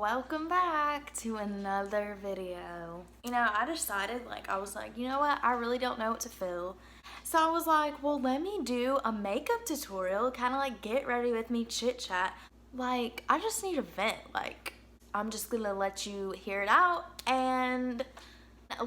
Welcome back to another video. I decided, I was like, you know what? I really don't know what to feel. So I was like, well, let me do a makeup tutorial, kind of like get ready with me, chit chat. I just need a vent. I'm just gonna let you hear it out. And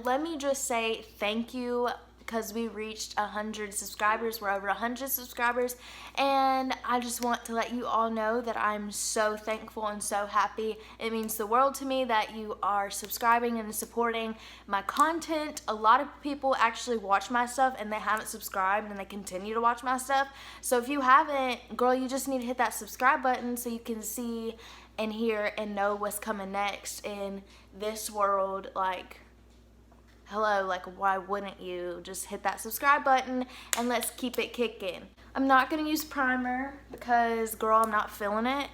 let me just say thank you, because we reached 100 subscribers. We're over 100 subscribers, and I just want to let you all know that I'm so thankful and so happy. It means the world to me that you are subscribing and supporting my content. A lot of people actually watch my stuff and they haven't subscribed, and they continue to watch my stuff. So if you haven't, girl, you just need to hit that subscribe button so you can see and hear and know what's coming next in this world. Hello, why wouldn't you just hit that subscribe button and let's keep it kicking. I'm not gonna use primer because, girl, I'm not feeling it,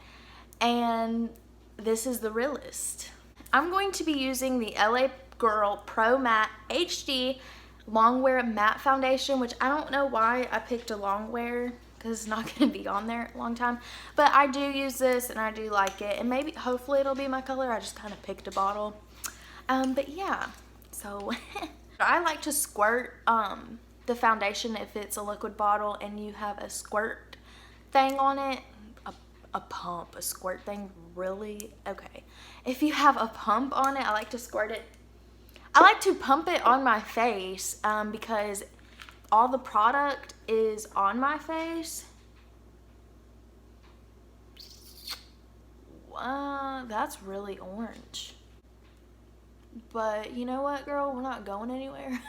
and this is the realist. I'm going to be using the LA Girl Pro Matte HD Longwear Matte Foundation, which I don't know why I picked a longwear because it's not gonna be on there a long time, but I do use this and I do like it, and maybe hopefully it'll be my color. I just kind of picked a bottle, but yeah. So I like to squirt the foundation if it's a liquid bottle and you have a squirt thing on it. A squirt thing, really? Okay. If you have a pump on it, I like to squirt it. I like to pump it on my face because all the product is on my face. Wow, that's really orange. But you know what, girl? We're not going anywhere.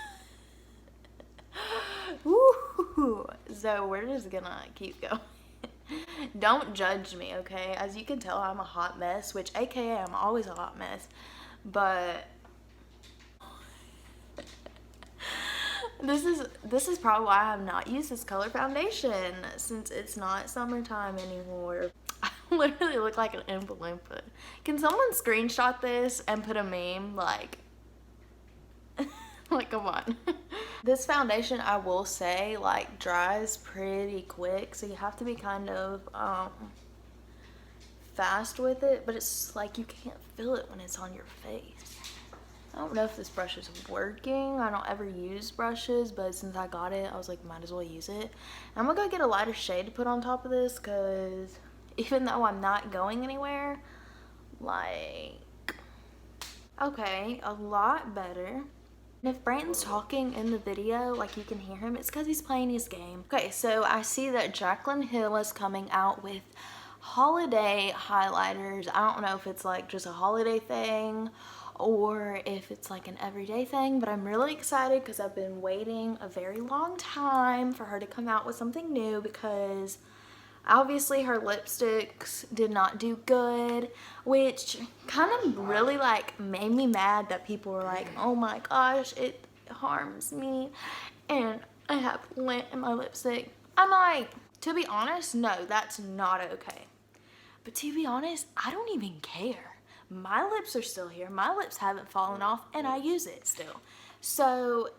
Woo! So we're just gonna keep going. Don't judge me, okay? As you can tell, I'm a hot mess, which aka I'm always a hot mess. But this is probably why I have not used this color foundation, since it's not summertime anymore. I literally look like an Oompa Loompa. Can someone screenshot this and put a meme? Come on. This foundation, I will say, dries pretty quick, so you have to be kind of fast with it, but it's you can't feel it when it's on your face. I don't know if this brush is working. I don't ever use brushes, but since I got it, I was like, might as well use it. I'm gonna go get a lighter shade to put on top of this, because even though I'm not going anywhere, okay, a lot better. And if Brandon's talking in the video, you can hear him, it's because he's playing his game. Okay, so I see that Jaclyn Hill is coming out with holiday highlighters. I don't know if it's just a holiday thing or if it's an everyday thing, but I'm really excited because I've been waiting a very long time for her to come out with something new, because obviously her lipsticks did not do good, which kind of really made me mad that people were like, oh my gosh, it harms me and I have lint in my lipstick. I'm like, to be honest, no, that's not okay. But to be honest, I don't even care. My lips are still here. My lips haven't fallen off and I use it still. So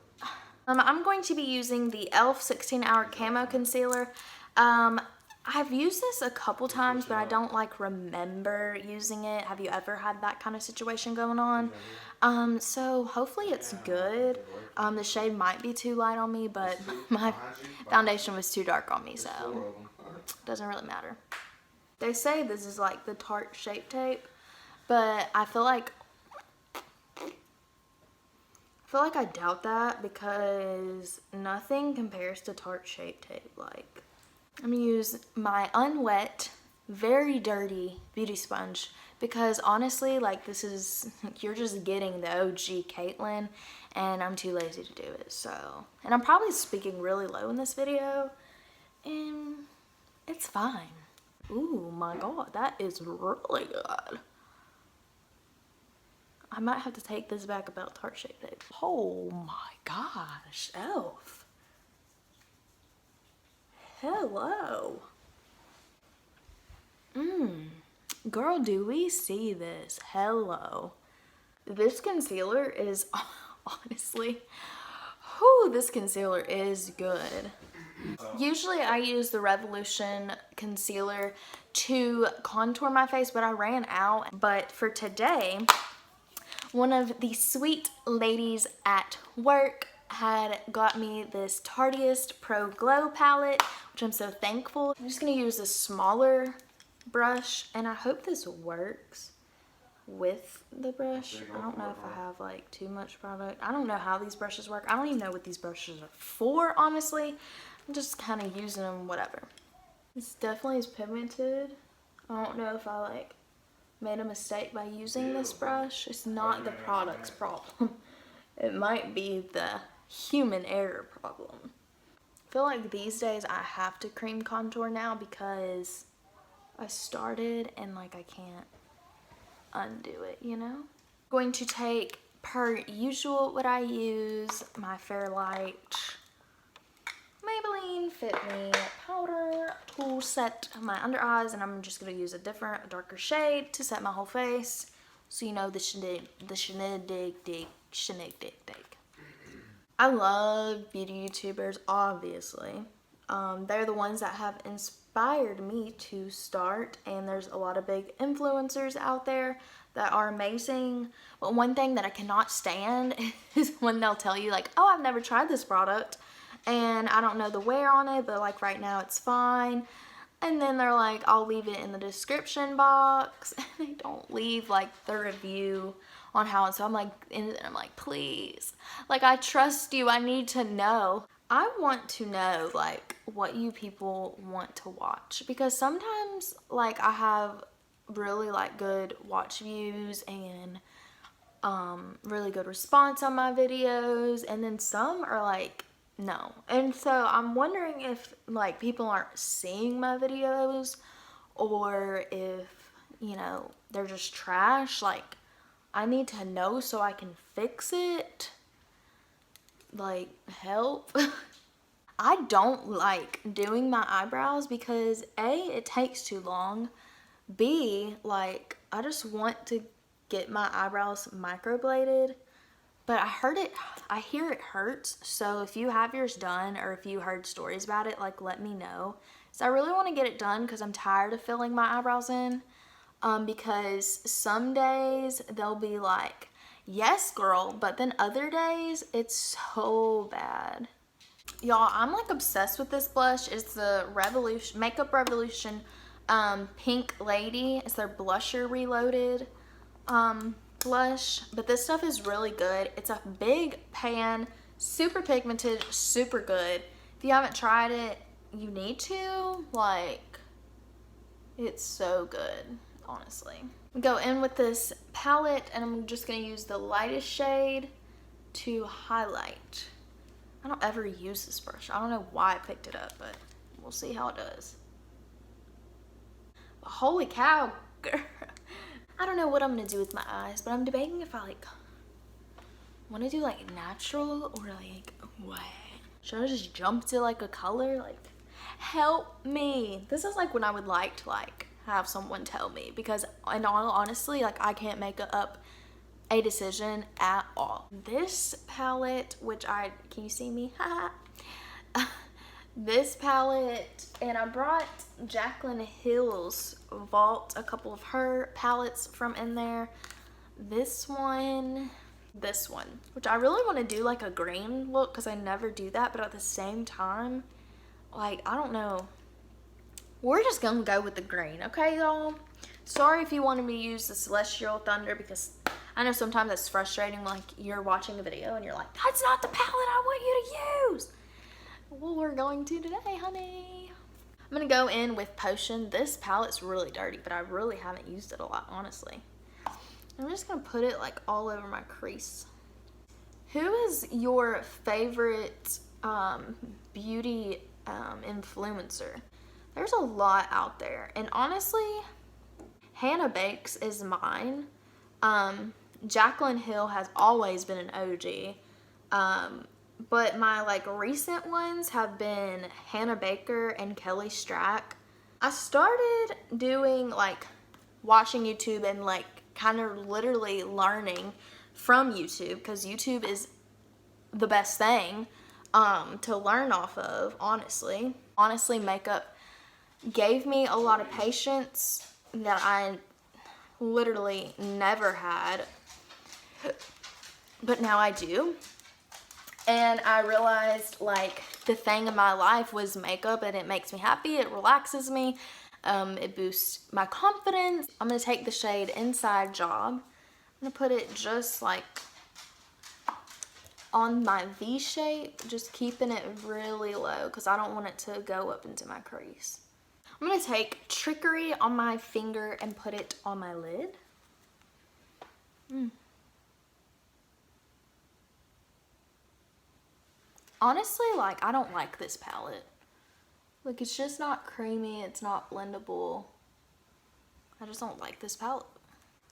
I'm going to be using the e.l.f. 16-Hour Camo Concealer. I've used this a couple times, but I don't remember using it. Have you ever had that kind of situation going on? So hopefully it's good. The shade might be too light on me, but my foundation was too dark on me, so it doesn't really matter. They say this is the Tarte Shape Tape, but I feel like I doubt that, because nothing compares to Tarte Shape Tape. I'm gonna use my unwet, very dirty beauty sponge, because honestly, this is, you're just getting the OG Kaitlan, and I'm too lazy to do it. So, and I'm probably speaking really low in this video, and it's fine. Ooh my god, that is really good. I might have to take this back about Tarte Shape Tape. Oh my gosh, e.l.f. Hello. Girl, do we see this? Hello. This concealer is honestly, this concealer is good. Usually I use the Revolution concealer to contour my face, but I ran out. But for today, one of the sweet ladies at work had got me this Tarteist Pro Glow palette, which I'm so thankful. I'm just gonna use a smaller brush, and I hope this works with the brush. I don't know if I have like too much product. I don't know how these brushes work. I don't even know what these brushes are for, honestly. I'm just kind of using them, whatever. This definitely is pigmented. I don't know if I like made a mistake by using this brush. It's not the product's problem. It might be the human error problem. I feel like these days I have to cream contour now because I started and like I can't undo it, you know? Going to take, per usual, what I use, my Fairlight Maybelline Fit Me powder to set my under eyes, and I'm just gonna use a different, darker shade to set my whole face, so you know the shindig. I love beauty YouTubers, obviously. They're the ones that have inspired me to start, and there's a lot of big influencers out there that are amazing. But one thing that I cannot stand is when they'll tell you like, oh, I've never tried this product and I don't know the wear on it, but like right now it's fine. And then they're like, I'll leave it in the description box. And they don't leave like the review on how it's. So I'm like, and I'm like, please, like I trust you. I need to know. I want to know like what you people want to watch, because sometimes like I have really like good watch views and really good response on my videos, and then some are like no. And so I'm wondering if like people aren't seeing my videos, or if, you know, they're just trash. Like I need to know so I can fix it. Like help. I don't like doing my eyebrows because A, it takes too long. B, like I just want to get my eyebrows microbladed, but I hear it hurts. So if you have yours done, or if you heard stories about it, like let me know. So I really want to get it done because I'm tired of filling my eyebrows in. Because some days they'll be like, yes girl, but then other days it's so bad. Y'all, I'm like obsessed with this blush. It's the Revolution, Makeup Revolution Pink Lady. It's their Blusher Reloaded blush, but this stuff is really good. It's a big pan, super pigmented, super good. If you haven't tried it, you need to. Like, it's so good, honestly. Go in with this palette, and I'm just gonna use the lightest shade to highlight. I don't ever use this brush. I don't know why I picked it up, but we'll see how it does. But holy cow, girl. I don't know what I'm gonna do with my eyes, but I'm debating if I like want to do like natural or like what. Should I just jump to like a color? Like, help me. This is like when I would like to like have someone tell me, because in all honestly, like I can't make up a decision at all. This palette, which can you see me? This palette, and I brought Jaclyn Hill's Vault, a couple of her palettes from in there. This one, which I really want to do like a green look because I never do that, but at the same time, like, I don't know. We're just gonna go with the green, okay, y'all? Sorry if you wanted me to use the Celestial Thunder, because I know sometimes that's frustrating, like you're watching a video and you're like, that's not the palette I want you to use. Well, we're going to today, honey. I'm gonna go in with Potion. This palette's really dirty, but I really haven't used it a lot, honestly. I'm just gonna put it like all over my crease. Who is your favorite beauty influencer? There's a lot out there, and honestly, Hannah Bakes is mine. Jaclyn Hill has always been an OG. But my like recent ones have been Hannah Baker and Kelly Strack. I started doing like watching YouTube and like kind of literally learning from YouTube, because YouTube is the best thing. to learn off of, honestly. Honestly, makeup gave me a lot of patience that I literally never had, but now I do. And I realized, like, the thing in my life was makeup, and it makes me happy, it relaxes me, it boosts my confidence. I'm gonna take the shade Inside Job. I'm gonna put it just like on my V shape, just keeping it really low because I don't want it to go up into my crease. I'm gonna take Trickery on my finger and put it on my lid. Honestly, like, I don't like this palette. Like, it's just not creamy, it's not blendable. I just don't like this palette.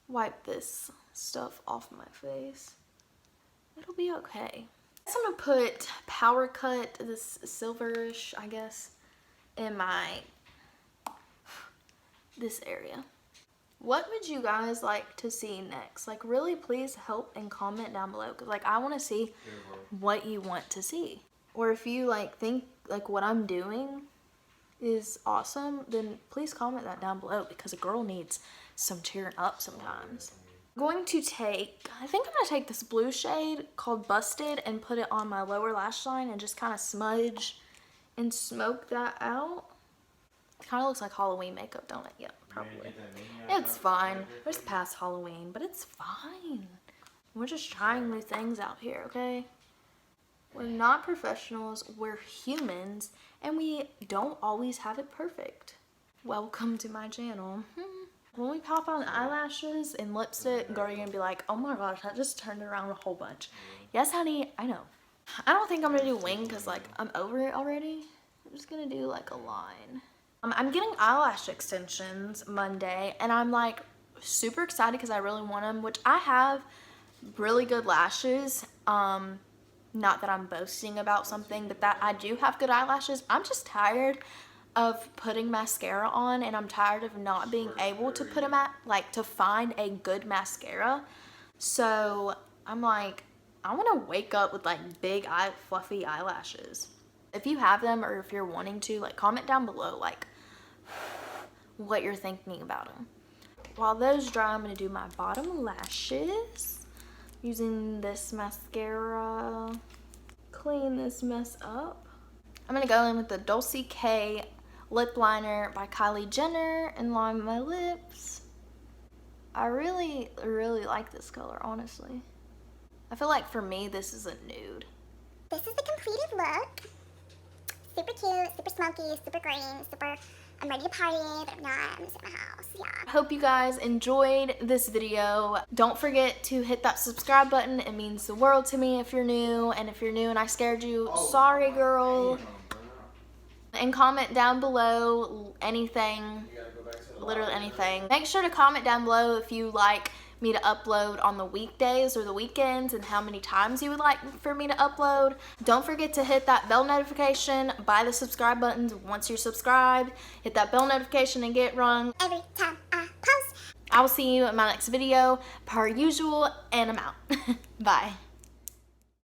Wipe this stuff off my face. It'll be okay. So I'm gonna put Power Cut, this silverish, I guess, in this area. What would you guys like to see next? Like, really, please help and comment down below, because like I want to see what you want to see. Or if you like think like what I'm doing is awesome, then please comment that down below, because a girl needs some cheering up sometimes. I'm going to take, I think I'm going to take this blue shade called Busted and put it on my lower lash line and just kind of smudge and smoke that out. It kind of looks like Halloween makeup, don't it? Yeah, probably. It's fine. It's past Halloween, but it's fine. We're just trying new things out here, okay? We're not professionals, we're humans, and we don't always have it perfect. Welcome to my channel. When we pop on eyelashes and lipstick, girl, you're gonna be like, oh my gosh, that just turned around a whole bunch. Yes, honey, I know. I don't think I'm gonna do wing because like I'm over it already. I'm just gonna do like a line. I'm getting eyelash extensions Monday, and I'm like super excited because I really want them, which I have really good lashes. Not that I'm boasting about something, but that I do have good eyelashes. I'm just tired of putting mascara on, and I'm tired of not being able to put to find a good mascara. So I'm like, I want to wake up with like big fluffy eyelashes. If you have them, or if you're wanting to, like, comment down below like what you're thinking about them. While those dry, I'm gonna do my bottom lashes using this mascara. Clean this mess up. I'm gonna go in with the Dulce K lip liner by Kylie Jenner and line my lips. I really like this color, honestly. I feel like for me this is a nude. This is the completed look. Super cute, super smoky, super green, super, I'm ready to party, but I'm not, I'm just in my house, yeah. I hope you guys enjoyed this video. Don't forget to hit that subscribe button. It means the world to me if you're new, and if you're new and I scared you, sorry girl. And comment down below anything, literally anything. Make sure to comment down below if you like me to upload on the weekdays or the weekends, and how many times you would like for me to upload. Don't forget to hit that bell notification by the subscribe buttons. Once you're subscribed, hit that bell notification and get rung Every time I post. I will see you in my next video per usual, and I'm out. Bye.